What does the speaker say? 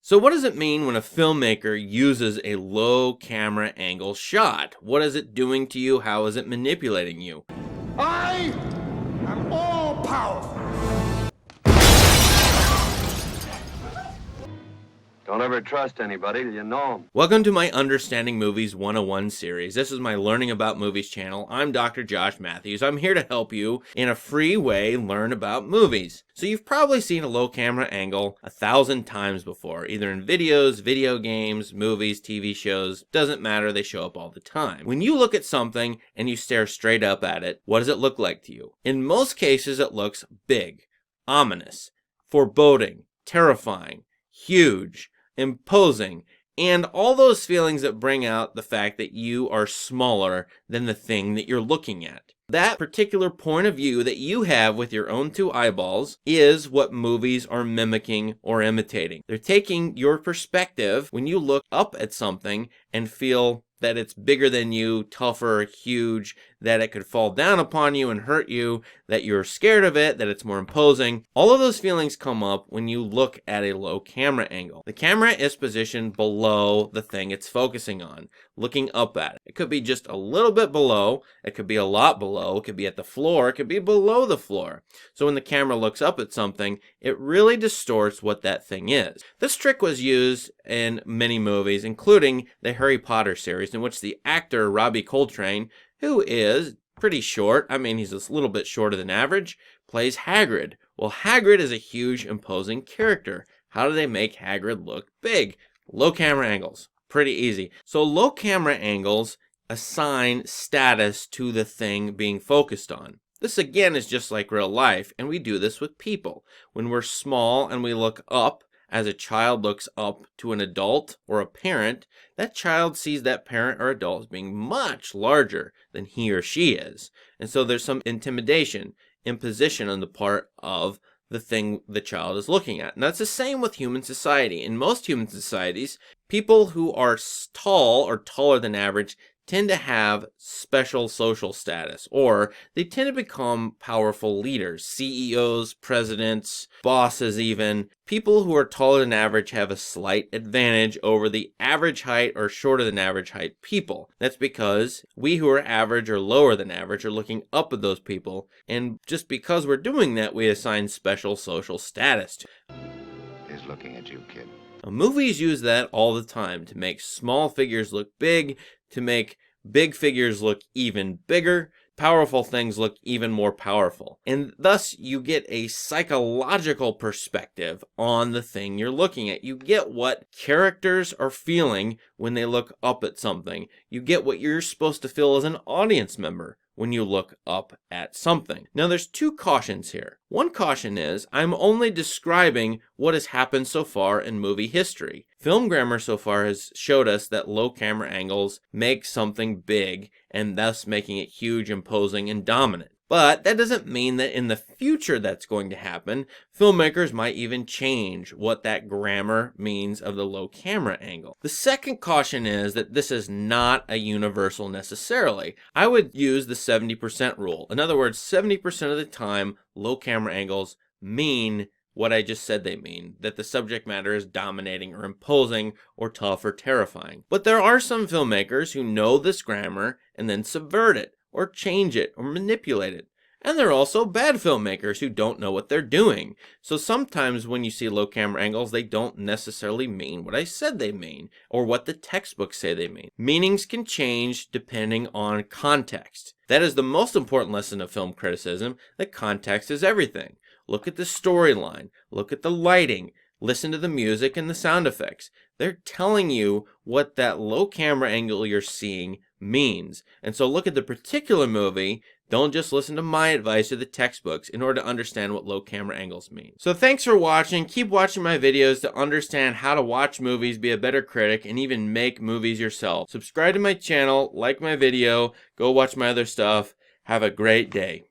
So what does it mean when a filmmaker uses a low camera angle shot? What is it doing to you? How is it manipulating you? I am all powerful. Don't ever trust anybody till you know them. Welcome to my Understanding Movies 101 series. This is my Learning About Movies channel. I'm Dr. Josh Matthews. I'm here to help you in a free way learn about movies. So you've probably seen a low camera angle 1,000 times before, either in videos, video games, movies, TV shows. Doesn't matter, they show up all the time. When you look at something and you stare straight up at it, what does it look like to you? In most cases, it looks big, ominous, foreboding, terrifying, huge, imposing, and all those feelings that bring out the fact that you are smaller than the thing that you're looking at. That particular point of view that you have with your own two eyeballs is what movies are mimicking or imitating. They're taking your perspective when you look up at something and feel that it's bigger than you, tougher, huge, that it could fall down upon you and hurt you, that you're scared of it, that it's more imposing. All of those feelings come up when you look at a low camera angle. The camera is positioned below the thing it's focusing on, looking up at it. It could be just a little bit below, it could be a lot below, it could be at the floor, it could be below the floor. So when the camera looks up at something, it really distorts what that thing is. This trick was used in many movies, including the Harry Potter series, in which the actor Robbie Coltrane, who is pretty short, I mean he's a little bit shorter than average, plays Hagrid. Well, Hagrid is a huge, imposing character. How do they make Hagrid look big? Low camera angles. Pretty easy. So low camera angles assign status to the thing being focused on. This again is just like real life, and we do this with people. When we're small and we look up, as a child looks up to an adult or a parent, that child sees that parent or adult as being much larger than he or she is. And so there's some intimidation, imposition on the part of the thing the child is looking at. And that's the same with human society. In most human societies, people who are tall or taller than average tend to have special social status, or they tend to become powerful leaders, CEOs, presidents, bosses even. People who are taller than average have a slight advantage over the average height or shorter than average height people. That's because we who are average or lower than average are looking up at those people, and just because we're doing that, we assign special social status to. He's looking at you, kid. Movies use that all the time to make small figures look big, to make big figures look even bigger, powerful things look even more powerful. And thus you get a psychological perspective on the thing you're looking at. You get what characters are feeling when they look up at something. You get what you're supposed to feel as an audience member when you look up at something. Now there's two cautions here. One caution is, I'm only describing what has happened so far in movie history. Film grammar so far has showed us that low camera angles make something big and thus making it huge, imposing, and dominant. But that doesn't mean that in the future that's going to happen. Filmmakers might even change what that grammar means of the low camera angle. The second caution is that this is not a universal necessarily. I would use the 70% rule. In other words, 70% of the time, low camera angles mean what I just said they mean, that the subject matter is dominating or imposing or tough or terrifying. But there are some filmmakers who know this grammar and then subvert it, or change it, or manipulate it. And there are also bad filmmakers who don't know what they're doing. So sometimes when you see low camera angles, they don't necessarily mean what I said they mean, or what the textbooks say they mean. Meanings can change depending on context. That is the most important lesson of film criticism, that context is everything. Look at the storyline, look at the lighting, listen to the music and the sound effects. They're telling you what that low camera angle you're seeing means. And so look at the particular movie. Don't just listen to my advice or the textbooks in order to understand what low camera angles mean. So thanks for watching. Keep watching my videos to understand how to watch movies, be a better critic, and even make movies yourself. Subscribe to my channel, like my video, go watch my other stuff. Have a great day.